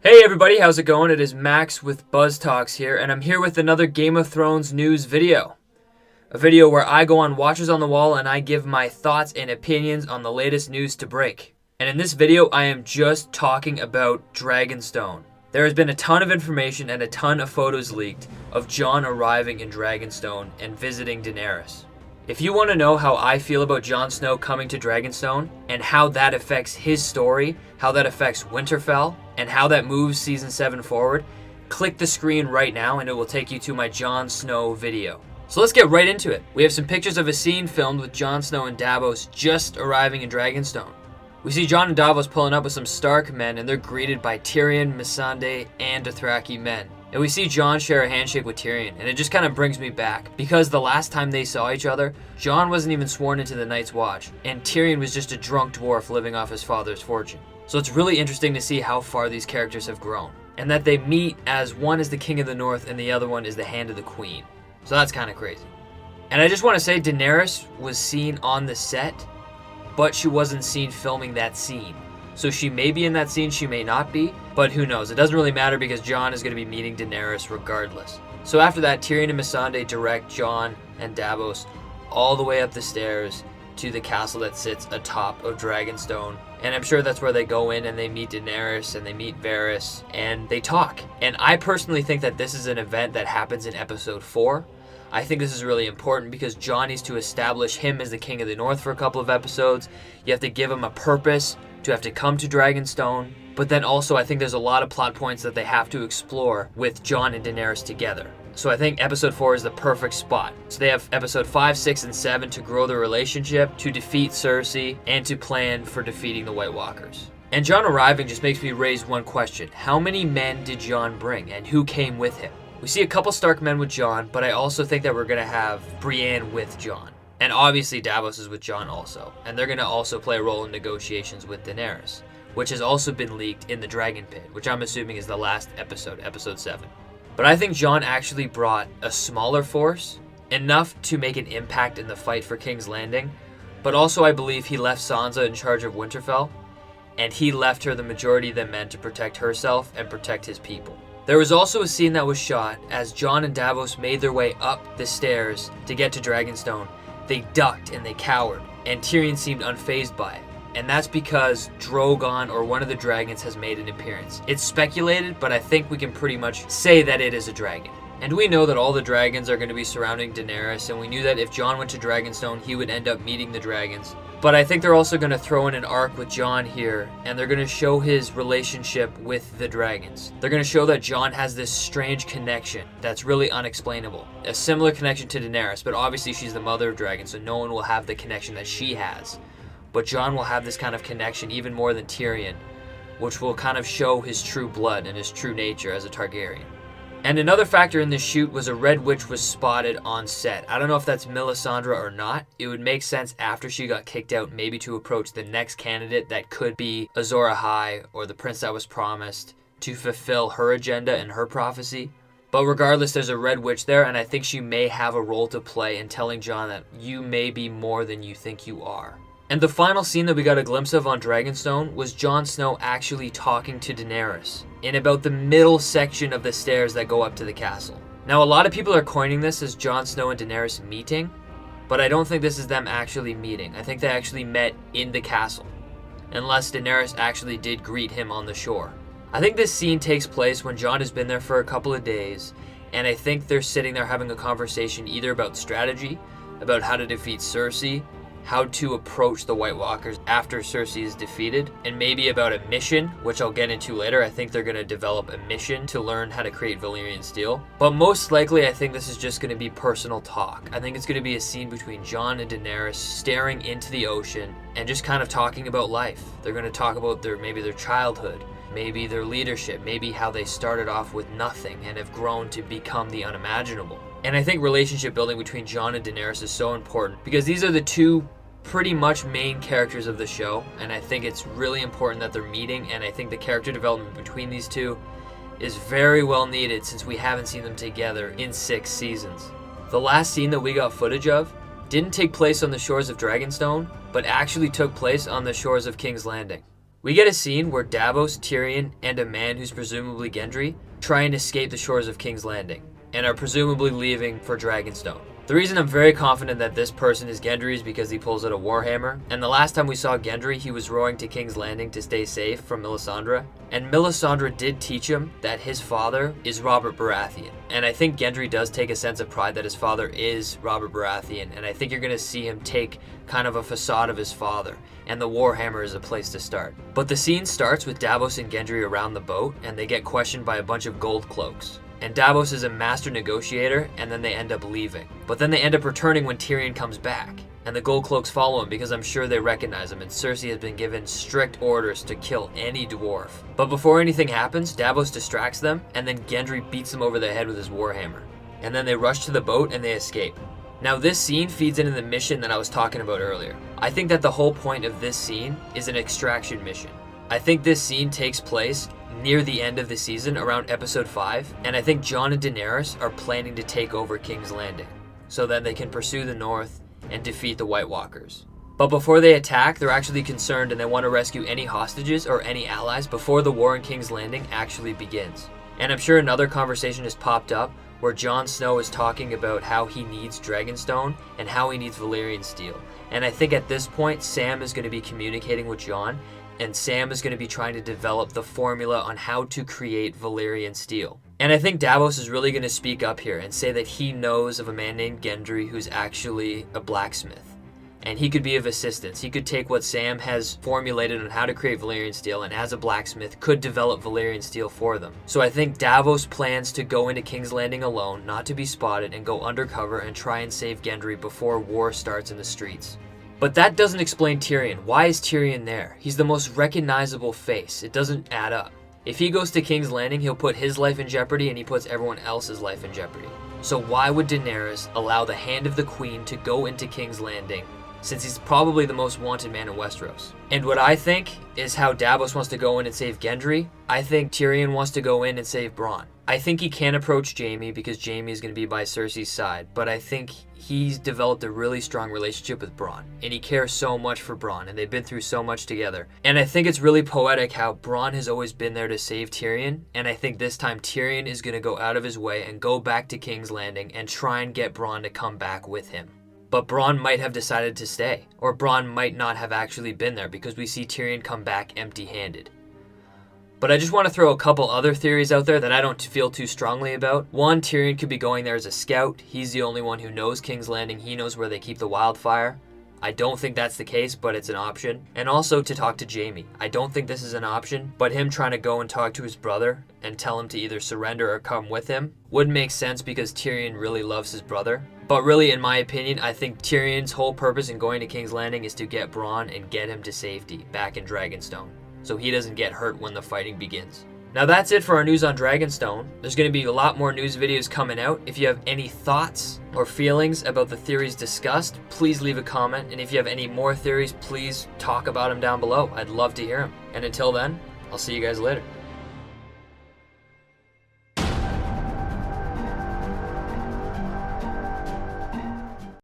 Hey everybody, how's it going? It is Max with BuzzTox here, and I'm here with another Game of Thrones news video. A video where I go on Watchers on the Wall and I give my thoughts and opinions on the latest news to break. And in this video, I am just talking about Dragonstone. There has been a ton of information and a ton of photos leaked of Jon arriving in Dragonstone and visiting Daenerys. If you want to know how I feel about Jon Snow coming to Dragonstone and how that affects his story, how that affects Winterfell, and how that moves Season 7 forward, click the screen right now and it will take you to my Jon Snow video. So let's get right into it. We have some pictures of a scene filmed with Jon Snow and Davos just arriving in Dragonstone. We see Jon and Davos pulling up with some Stark men and they're greeted by Tyrion, Missandei, and Dothraki men. And we see Jon share a handshake with Tyrion, and it just kind of brings me back, because the last time they saw each other, Jon wasn't even sworn into the Night's Watch, and Tyrion was just a drunk dwarf living off his father's fortune. So it's really interesting to see how far these characters have grown, and that they meet as one is the King of the North and the other one is the Hand of the Queen. So that's kind of crazy. And I just want to say Daenerys was seen on the set, but she wasn't seen filming that scene. So she may be in that scene, she may not be, but who knows? It doesn't really matter because Jon is going to be meeting Daenerys regardless. So after that, Tyrion and Missandei direct Jon and Davos all the way up the stairs to the castle that sits atop of Dragonstone. And I'm sure that's where they go in and they meet Daenerys and they meet Varys and they talk. And I personally think that this is an event that happens in episode 4. I think this is really important because Jon needs to establish him as the King of the North for a couple of episodes. You have to give him a purpose to have to come to Dragonstone. But then also I think there's a lot of plot points that they have to explore with Jon and Daenerys together. So I think episode 4 is the perfect spot. So they have episode 5, 6, and 7 to grow their relationship, to defeat Cersei, and to plan for defeating the White Walkers. And Jon arriving just makes me raise one question. How many men did Jon bring and who came with him? We see a couple Stark men with Jon, but I also think that we're going to have Brienne with Jon. And obviously Davos is with Jon also. And they're going to also play a role in negotiations with Daenerys, which has also been leaked in the Dragon Pit, which I'm assuming is the last episode, episode 7. But I think Jon actually brought a smaller force, enough to make an impact in the fight for King's Landing. But also I believe he left Sansa in charge of Winterfell, and he left her the majority of the men to protect herself and protect his people. There was also a scene that was shot as Jon and Davos made their way up the stairs to get to Dragonstone. They ducked and they cowered, and Tyrion seemed unfazed by it. And that's because Drogon, or one of the dragons, has made an appearance. It's speculated, but I think we can pretty much say that it is a dragon. And we know that all the dragons are going to be surrounding Daenerys, and we knew that if Jon went to Dragonstone, he would end up meeting the dragons. But I think they're also going to throw in an arc with Jon here, and they're going to show his relationship with the dragons. They're going to show that Jon has this strange connection that's really unexplainable. A similar connection to Daenerys, but obviously she's the mother of dragons, so no one will have the connection that she has. But Jon will have this kind of connection even more than Tyrion, which will kind of show his true blood and his true nature as a Targaryen. And another factor in this shoot was a Red Witch was spotted on set. I don't know if that's Melisandre or not. It would make sense after she got kicked out maybe to approach the next candidate that could be Azor Ahai or the prince that was promised to fulfill her agenda and her prophecy. But regardless, there's a Red Witch there, and I think she may have a role to play in telling Jon that you may be more than you think you are. And the final scene that we got a glimpse of on Dragonstone was Jon Snow actually talking to Daenerys in about the middle section of the stairs that go up to the castle. Now, a lot of people are coining this as Jon Snow and Daenerys meeting, but I don't think this is them actually meeting. I think they actually met in the castle, unless Daenerys actually did greet him on the shore. I think this scene takes place when Jon has been there for a couple of days, and I think they're sitting there having a conversation either about strategy, about how to defeat Cersei, how to approach the White Walkers after Cersei is defeated, and maybe about a mission, which I'll get into later. I think they're going to develop a mission to learn how to create Valyrian steel. But most likely, I think this is just going to be personal talk. I think it's going to be a scene between Jon and Daenerys staring into the ocean and just kind of talking about life. They're going to talk about maybe their childhood, maybe their leadership, maybe how they started off with nothing and have grown to become the unimaginable. And I think relationship building between Jon and Daenerys is so important because these are the two pretty much main characters of the show, and I think it's really important that they're meeting, and I think the character development between these two is very well needed since we haven't seen them together in 6 seasons. The last scene that we got footage of didn't take place on the shores of Dragonstone, but actually took place on the shores of King's Landing. We get a scene where Davos, Tyrion, and a man who's presumably Gendry try and escape the shores of King's Landing and are presumably leaving for Dragonstone. The reason I'm very confident that this person is Gendry is because he pulls out a warhammer, and the last time we saw Gendry, he was rowing to King's Landing to stay safe from Melisandre, and Melisandre did teach him that his father is Robert Baratheon, and I think Gendry does take a sense of pride that his father is Robert Baratheon, and I think you're going to see him take kind of a facade of his father, and the warhammer is a place to start. But the scene starts with Davos and Gendry around the boat, and they get questioned by a bunch of gold cloaks. And Davos is a master negotiator, and then they end up leaving. But then they end up returning when Tyrion comes back. And the Gold Cloaks follow him because I'm sure they recognize him, and Cersei has been given strict orders to kill any dwarf. But before anything happens, Davos distracts them, and then Gendry beats them over the head with his warhammer. And then they rush to the boat and they escape. Now this scene feeds into the mission that I was talking about earlier. I think that the whole point of this scene is an extraction mission. I think this scene takes place near the end of the season, around episode 5, and I think Jon and Daenerys are planning to take over King's Landing, so then they can pursue the north and defeat the White Walkers. But before they attack, they're actually concerned and they want to rescue any hostages or any allies before the war in King's Landing actually begins. And I'm sure another conversation has popped up where Jon Snow is talking about how he needs Dragonstone and how he needs Valyrian steel. And I think at this point, Sam is going to be communicating with Jon, and Sam is going to be trying to develop the formula on how to create Valyrian steel. And I think Davos is really going to speak up here and say that he knows of a man named Gendry who's actually a blacksmith. And he could be of assistance. He could take what Sam has formulated on how to create Valyrian steel, and as a blacksmith could develop Valyrian steel for them. So I think Davos plans to go into King's Landing alone, not to be spotted, and go undercover and try and save Gendry before war starts in the streets. But that doesn't explain Tyrion. Why is Tyrion there? He's the most recognizable face. It doesn't add up. If he goes to King's Landing, he'll put his life in jeopardy and he puts everyone else's life in jeopardy. So why would Daenerys allow the Hand of the Queen to go into King's Landing, since he's probably the most wanted man in Westeros? And what I think is how Davos wants to go in and save Gendry. I think Tyrion wants to go in and save Bronn. I think he can approach Jaime because Jaime is going to be by Cersei's side, but I think he's developed a really strong relationship with Bronn, and he cares so much for Bronn, and they've been through so much together. And I think it's really poetic how Bronn has always been there to save Tyrion, and I think this time Tyrion is going to go out of his way and go back to King's Landing and try and get Bronn to come back with him. But Bronn might have decided to stay, or Bronn might not have actually been there because we see Tyrion come back empty-handed. But I just want to throw a couple other theories out there that I don't feel too strongly about. One, Tyrion could be going there as a scout. He's the only one who knows King's Landing. He knows where they keep the wildfire. I don't think that's the case, but it's an option. And also to talk to Jaime. I don't think this is an option, but him trying to go and talk to his brother and tell him to either surrender or come with him would make sense because Tyrion really loves his brother. But really, in my opinion, I think Tyrion's whole purpose in going to King's Landing is to get Bronn and get him to safety back in Dragonstone, so he doesn't get hurt when the fighting begins. Now that's it for our news on Dragonstone. There's going to be a lot more news videos coming out. If you have any thoughts or feelings about the theories discussed, please leave a comment. And if you have any more theories, please talk about them down below. I'd love to hear them. And until then, I'll see you guys later.